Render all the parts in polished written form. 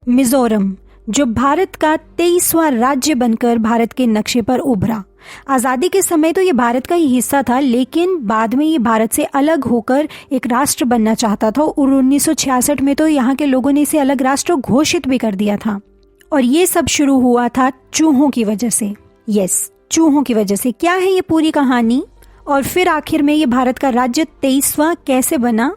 मिजोरम, जो भारत का 23वां राज्य बनकर भारत के नक्शे पर उभरा। आज़ादी के समय तो ये भारत का ही हिस्सा था, लेकिन बाद में ये भारत से अलग होकर एक राष्ट्र बनना चाहता था और 1966 में तो यहाँ के लोगों ने इसे अलग राष्ट्र घोषित भी कर दिया था। और ये सब शुरू हुआ था चूहों की वजह से। यस, चूहों की वजह से। क्या है ये पूरी कहानी और फिर आखिर में ये भारत का राज्य 23वां कैसे बना,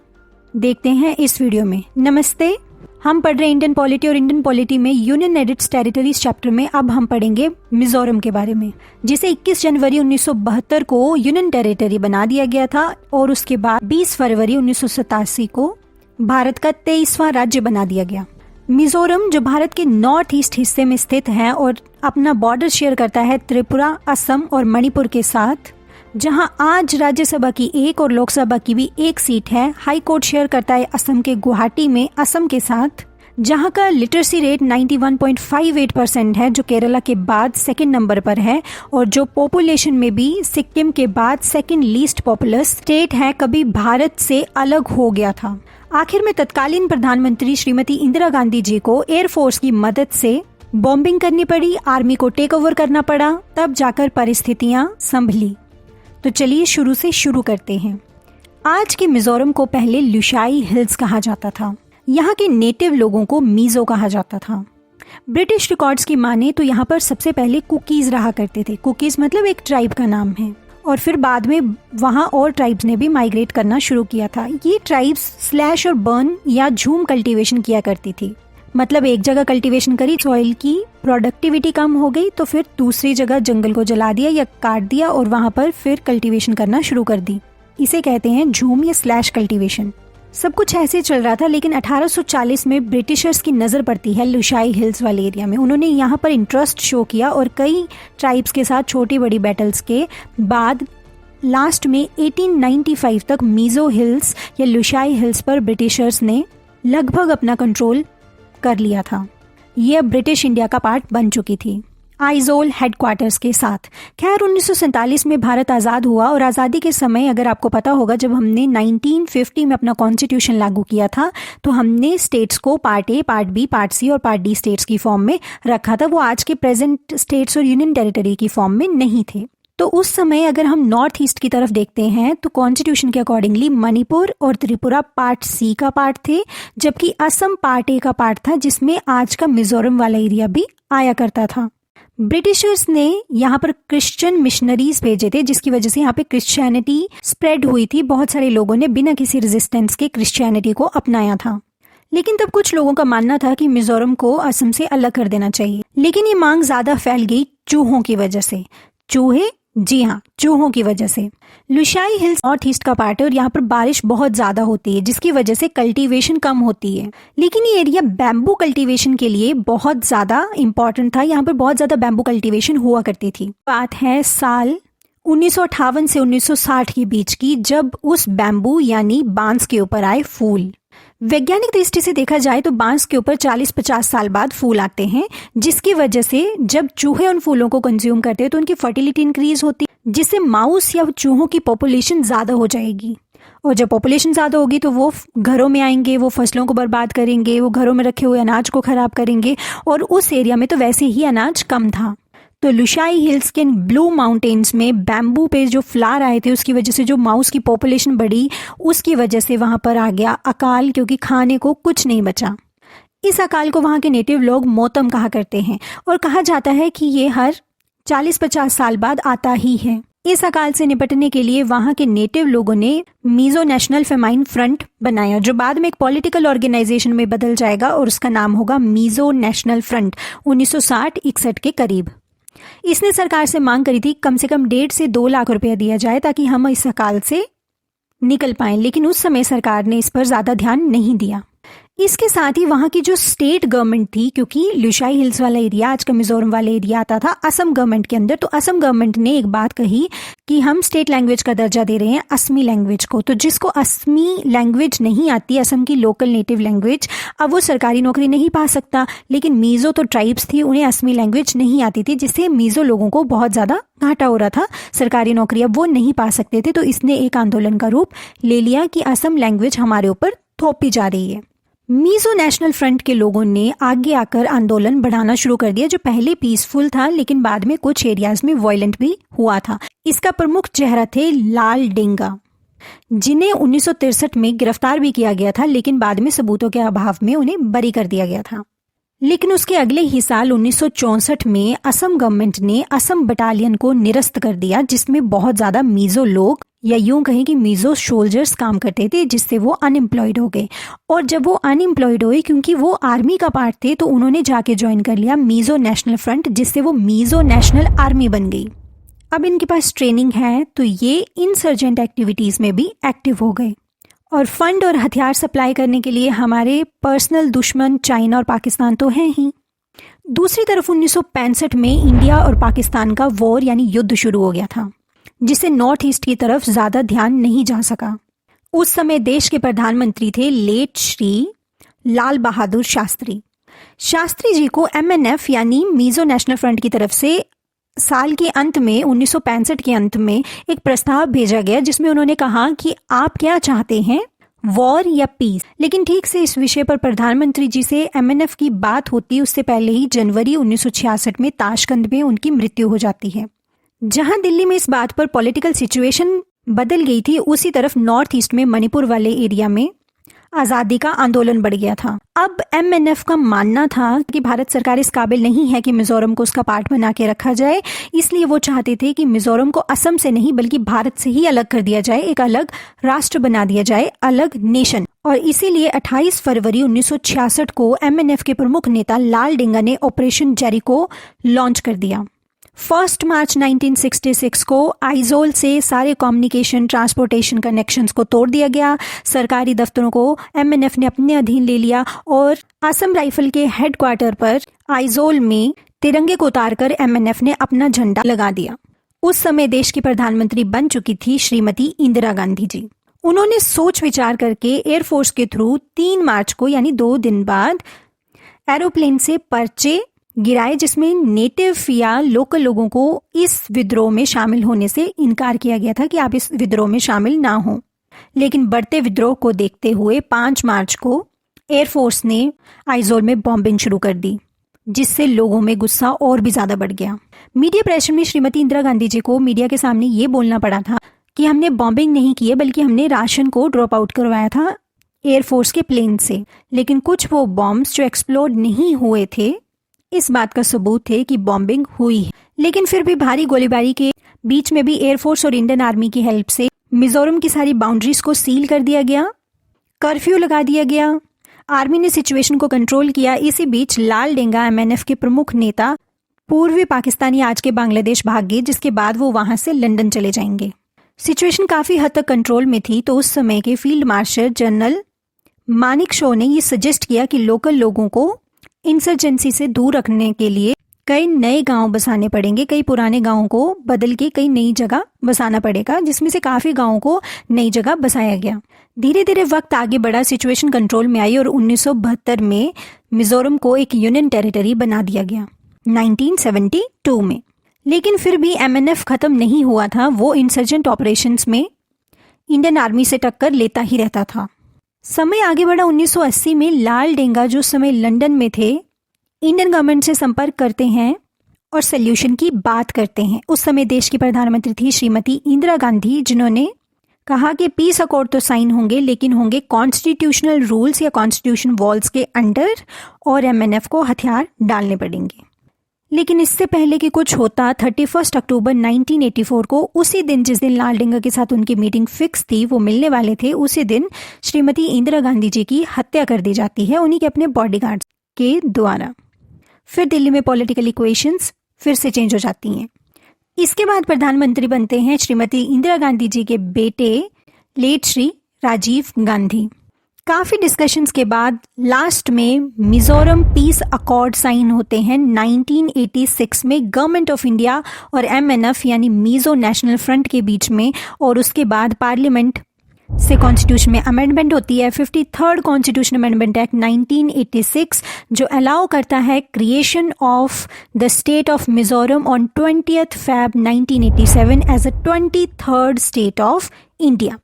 देखते हैं इस वीडियो में। नमस्ते, हम पढ़ रहे इंडियन पॉलिटी और इंडियन पॉलिटी में यूनियन एडिट्स टेरिटरीज चैप्टर में अब हम पढ़ेंगे मिजोरम के बारे में, जिसे 21 जनवरी 1972 को यूनियन टेरिटरी बना दिया गया था और उसके बाद 20 फरवरी 1987 को भारत का 23वां राज्य बना दिया गया। मिजोरम, जो भारत के नॉर्थ ईस्ट हिस्से में स्थित है और अपना बॉर्डर शेयर करता है त्रिपुरा, असम और मणिपुर के साथ, जहां आज राज्यसभा की एक और लोकसभा की भी एक सीट है। हाई कोर्ट शेयर करता है असम के गुवाहाटी में असम के साथ, जहां का लिटरेसी रेट 91.58% है, जो केरला के बाद सेकंड नंबर पर है और जो पॉपुलेशन में भी सिक्किम के बाद सेकंड लीस्ट पॉपुलस स्टेट है, कभी भारत से अलग हो गया था। आखिर में तत्कालीन प्रधानमंत्री श्रीमती इंदिरा गांधी जी को एयरफोर्स की मदद से बॉम्बिंग करनी पड़ी, आर्मी को टेक ओवर करना पड़ा, तब जाकर परिस्थितियां संभली। तो चलिए शुरू से शुरू करते हैं। आज के मिजोरम को पहले लुशाई हिल्स कहा जाता था। यहाँ के नेटिव लोगों को मीजो कहा जाता था। ब्रिटिश रिकॉर्ड्स की माने तो यहाँ पर सबसे पहले कुकीज रहा करते थे। कुकीज मतलब एक ट्राइब का नाम है, और फिर बाद में वहाँ और ट्राइब्स ने भी माइग्रेट करना शुरू किया था। ये ट्राइब्स स्लैश और बर्न या झूम कल्टीवेशन किया करती थी। मतलब एक जगह कल्टीवेशन करी, सॉइल की प्रोडक्टिविटी कम हो गई तो फिर दूसरी जगह जंगल को जला दिया या काट दिया और वहां पर फिर कल्टीवेशन करना शुरू कर दी। इसे कहते हैं झूम या स्लैश कल्टीवेशन। सब कुछ ऐसे चल रहा था, लेकिन 1840 में ब्रिटिशर्स की नजर पड़ती है लुशाई हिल्स वाले एरिया में। उन्होंने यहाँ पर इंटरेस्ट शो किया और कई ट्राइब्स के साथ छोटी बड़ी बैटल्स के बाद लास्ट में 1895 तक मीजो हिल्स या लुशाई हिल्स पर ब्रिटिशर्स ने लगभग अपना कंट्रोल कर लिया था। यह ब्रिटिश इंडिया का पार्ट बन चुकी थी, आइजोल हेडक्वार्टर्स के साथ। खैर 1947 में भारत आज़ाद हुआ और आज़ादी के समय, अगर आपको पता होगा, जब हमने 1950 में अपना कॉन्स्टिट्यूशन लागू किया था तो हमने स्टेट्स को part A, part B, part C और पार्ट डी स्टेट्स की फॉर्म में रखा था। वो आज के प्रेजेंट स्टेट्स और यूनियन टेरिटरी की फॉर्म में नहीं थे। तो उस समय अगर हम नॉर्थ ईस्ट की तरफ देखते हैं तो कॉन्स्टिट्यूशन के अकॉर्डिंगली मणिपुर और त्रिपुरा पार्ट सी का पार्ट थे, जबकि असम पार्ट ए का पार्ट था, जिसमें आज का मिजोरम वाला एरिया भी आया करता था। ब्रिटिशर्स ने यहाँ पर क्रिश्चियन मिशनरीज भेजे थे, जिसकी वजह से यहाँ पे क्रिश्चियनिटी स्प्रेड हुई थी। बहुत सारे लोगों ने बिना किसी रेजिस्टेंस के क्रिश्चियनिटी को अपनाया था। लेकिन तब कुछ लोगों का मानना था कि मिजोरम को असम से अलग कर देना चाहिए, लेकिन ये मांग ज्यादा फैल गई चूहों की वजह से। चूहे, जी हाँ, चूहों की वजह से। लुशाई हिल्स नॉर्थ ईस्ट का पार्ट है और यहाँ पर बारिश बहुत ज्यादा होती है, जिसकी वजह से कल्टीवेशन कम होती है। लेकिन ये एरिया बैम्बू कल्टीवेशन के लिए बहुत ज्यादा इंपॉर्टेंट था। यहाँ पर बहुत ज्यादा बैम्बू कल्टीवेशन हुआ करती थी। बात है साल 1958 से 1960 के बीच की, जब उस बैम्बू यानी बांस के ऊपर आए फूल। वैज्ञानिक दृष्टि से देखा जाए तो बांस के ऊपर 40-50 साल बाद फूल आते हैं, जिसकी वजह से जब चूहे उन फूलों को कंज्यूम करते हैं तो उनकी फर्टिलिटी इंक्रीज होती है, जिससे माउस या चूहों की पॉपुलेशन ज्यादा हो जाएगी। और जब पॉपुलेशन ज्यादा होगी तो वो घरों में आएंगे, वो फसलों को बर्बाद करेंगे, वो घरों में रखे हुए अनाज को खराब करेंगे, और उस एरिया में तो वैसे ही अनाज कम था। तो लुशाई हिल्स के ब्लू माउंटेन्स में बैम्बू पे जो फ्लावर आए थे, उसकी वजह से जो माउस की पॉपुलेशन बढ़ी, उसकी वजह से वहां पर आ गया अकाल, क्योंकि खाने को कुछ नहीं बचा। इस अकाल को वहां के नेटिव लोग मौतम कहा करते हैं और कहा जाता है कि ये हर 40-50 साल बाद आता ही है। इस अकाल से निपटने के लिए वहां के नेटिव लोगों ने मीजो नेशनल फेमाइन फ्रंट बनाया, जो बाद में एक पॉलिटिकल ऑर्गेनाइजेशन में बदल जाएगा और उसका नाम होगा मीजो नेशनल फ्रंट 1960-61 के करीब। इसने सरकार से मांग करी थी कम से कम 1.5 से 2 लाख रुपया दिया जाए ताकि हम इस अकाल से निकल पाएं, लेकिन उस समय सरकार ने इस पर ज्यादा ध्यान नहीं दिया। इसके साथ ही वहाँ की जो स्टेट गवर्नमेंट थी, क्योंकि लुशाई हिल्स वाला एरिया आज का मिजोरम वाला एरिया आता था असम गवर्नमेंट के अंदर, तो असम गवर्नमेंट ने एक बात कही कि हम स्टेट लैंग्वेज का दर्जा दे रहे हैं असमी लैंग्वेज को। तो जिसको असमी लैंग्वेज नहीं आती, असम की लोकल नेटिव लैंग्वेज, अब वो सरकारी नौकरी नहीं पा सकता। लेकिन मीजो तो ट्राइब्स थी, उन्हें असमी लैंग्वेज नहीं आती थी, जिससे मीजो लोगों को बहुत ज़्यादा घाटा हो रहा था। सरकारी नौकरी अब वो नहीं पा सकते थे, तो इसने एक आंदोलन का रूप ले लिया कि असम लैंग्वेज हमारे ऊपर थोपी जा रही है। मीजो नेशनल फ्रंट के लोगों ने आगे आकर आंदोलन बढ़ाना शुरू कर दिया, जो पहले पीसफुल था लेकिन बाद में कुछ एरियाज में वायलेंट भी हुआ था। इसका प्रमुख चेहरा थे लाल डेंगा, जिन्हें 1963 में गिरफ्तार भी किया गया था, लेकिन बाद में सबूतों के अभाव में उन्हें बरी कर दिया गया था। लेकिन उसके अगले ही साल 1964 में असम गवर्नमेंट ने असम बटालियन को निरस्त कर दिया, जिसमें बहुत ज्यादा मीजो लोग या यूं कहें कि मीजो सोल्जर्स काम करते थे, जिससे वो अनएम्प्लॉयड हो गए। और जब वो अनएम्प्लॉयड हुए, क्योंकि वो आर्मी का पार्ट थे, तो उन्होंने जाके ज्वाइन कर लिया मीजो नेशनल फ्रंट, जिससे वो मीजो नेशनल आर्मी बन गई। अब इनके पास ट्रेनिंग है तो ये इंसर्जेंट एक्टिविटीज में भी एक्टिव हो गए। और फंड और हथियार सप्लाई करने के लिए हमारे पर्सनल दुश्मन चाइना और पाकिस्तान तो हैं ही। दूसरी तरफ 1965 में इंडिया और पाकिस्तान का वॉर यानी युद्ध शुरू हो गया था, जिससे नॉर्थ ईस्ट की तरफ ज्यादा ध्यान नहीं जा सका। उस समय देश के प्रधानमंत्री थे लेट श्री लाल बहादुर शास्त्री। शास्त्री जी को MNF यानी मीजो नेशनल फ्रंट की तरफ से साल के अंत में 1965 के अंत में एक प्रस्ताव भेजा गया, जिसमें उन्होंने कहा कि आप क्या चाहते हैं, वॉर या पीस। लेकिन ठीक से इस विषय पर प्रधानमंत्री जी से MNF की बात होती उससे पहले ही जनवरी 1966 में ताशकंद में उनकी मृत्यु हो जाती है। जहां दिल्ली में इस बात पर पॉलिटिकल सिचुएशन बदल गई थी, उसी तरफ नॉर्थ ईस्ट में मणिपुर वाले एरिया में आजादी का आंदोलन बढ़ गया था। अब MNF का मानना था कि भारत सरकार इस काबिल नहीं है कि मिजोरम को उसका पार्ट बना के रखा जाए, इसलिए वो चाहते थे कि मिजोरम को असम से नहीं बल्कि भारत से ही अलग कर दिया जाए, एक अलग राष्ट्र बना दिया जाए, अलग नेशन। और इसीलिए 28 फरवरी 1966 को MNF के प्रमुख नेता लाल डेंगा ने ऑपरेशन जेरिको लॉन्च कर दिया। 1 मार्च 1966 को आइजोल से सारे कम्युनिकेशन ट्रांसपोर्टेशन कनेक्शंस को तोड़ दिया गया। सरकारी दफ्तरों को MNF ने अपने अधीन ले लिया और असम राइफल के हेडक्वार्टर पर आइजोल में तिरंगे को उतारकर MNF ने अपना झंडा लगा दिया। उस समय देश की प्रधानमंत्री बन चुकी थी श्रीमती इंदिरा गांधी जी। उन्होंने सोच विचार करके एयरफोर्स के थ्रू 3 मार्च को यानी 2 दिन बाद एरोप्लेन से पर्चे गिराए, जिसमें नेटिव या लोकल लोगों को इस विद्रोह में शामिल होने से इनकार किया गया था कि आप इस विद्रोह में शामिल ना हो। लेकिन बढ़ते विद्रोह को देखते हुए 5 मार्च को एयरफोर्स ने आइजोल में बॉम्बिंग शुरू कर दी, जिससे लोगों में गुस्सा और भी ज्यादा बढ़ गया। मीडिया प्रेशर में श्रीमती इंदिरा गांधी जी को मीडिया के सामने ये बोलना पड़ा था कि हमने बॉम्बिंग नहीं की है, बल्कि हमने राशन को ड्रॉप आउट करवाया था एयरफोर्स के प्लेन से। लेकिन कुछ वो बॉम्ब्स जो एक्सप्लोड नहीं हुए थे, इस बात का सबूत थे कि बॉम्बिंग हुई है। लेकिन फिर भी भारी गोलीबारी के बीच में भी एयरफोर्स और इंडियन आर्मी की हेल्प से मिजोरम की सारी बाउंड्रीज को सील कर दिया गया, कर्फ्यू लगा दिया गया, आर्मी ने सिचुएशन को कंट्रोल किया। इसी बीच लाल डेंगा MNF के प्रमुख नेता पूर्वी पाकिस्तानी आज के बांग्लादेश भाग गए, जिसके बाद वो वहां से लंदन चले जाएंगे। सिचुएशन काफी हद तक कंट्रोल में थी, तो उस समय के field marshal general Manik show ने ये सजेस्ट किया कि लोकल लोगों को इंसर्जेंसी से दूर रखने के लिए कई नए गांव बसाने पड़ेंगे, कई पुराने गांवों को बदल के कई नई जगह बसाना पड़ेगा, जिसमें से काफी गांवों को नई जगह बसाया गया। धीरे धीरे वक्त आगे बढ़ा, सिचुएशन कंट्रोल में आई और 1972 में मिजोरम को एक यूनियन टेरिटरी बना दिया गया 1972 में। लेकिन फिर भी MNF खत्म नहीं हुआ था, वो इंसर्जेंट ऑपरेशंस में इंडियन आर्मी से टक्कर लेता ही रहता था। समय आगे बढ़ा 1980 में लाल डेंगा जो समय लंदन में थे, इंडियन गवर्नमेंट से संपर्क करते हैं और सोल्यूशन की बात करते हैं। उस समय देश की प्रधानमंत्री थी श्रीमती इंदिरा गांधी, जिन्होंने कहा कि पीस अकॉर्ड तो साइन होंगे, लेकिन होंगे कॉन्स्टिट्यूशनल रूल्स या कॉन्स्टिट्यूशन वॉल्स के अंडर, और MNF को हथियार डालने पड़ेंगे। लेकिन इससे पहले कि कुछ होता, 31 अक्टूबर 1984 को, उसी दिन जिस दिन लाल डेंगा के साथ उनकी मीटिंग फिक्स थी, वो मिलने वाले थे, उसी दिन श्रीमती इंदिरा गांधी जी की हत्या कर दी जाती है उन्हीं के अपने बॉडीगार्ड्स के द्वारा। फिर दिल्ली में पॉलिटिकल इक्वेशंस फिर से चेंज हो जाती हैं। इसके बाद प्रधानमंत्री बनते हैं श्रीमती इंदिरा गांधी जी के बेटे लेट श्री राजीव गांधी। काफी डिस्कशंस के बाद लास्ट में मिजोरम पीस अकॉर्ड साइन होते हैं 1986 में गवर्नमेंट ऑफ इंडिया और MNF यानी मीजो नेशनल फ्रंट के बीच में। और उसके बाद पार्लियामेंट से कॉन्स्टिट्यूशन में अमेंडमेंट होती है, 53rd कॉन्स्टिट्यूशन अमेंडमेंट एक्ट 1986, जो अलाउ करता है creation of the state of Mizoram on 20th Feb 1987 as a 23rd state of India,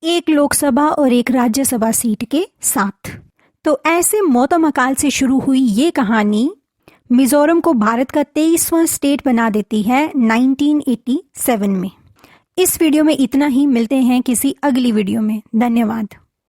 एक लोकसभा और एक राज्यसभा सीट के साथ। तो ऐसे मौतम अकाल से शुरू हुई ये कहानी मिजोरम को भारत का 23वां स्टेट बना देती है 1987 में। इस वीडियो में इतना ही, मिलते हैं किसी अगली वीडियो में। धन्यवाद।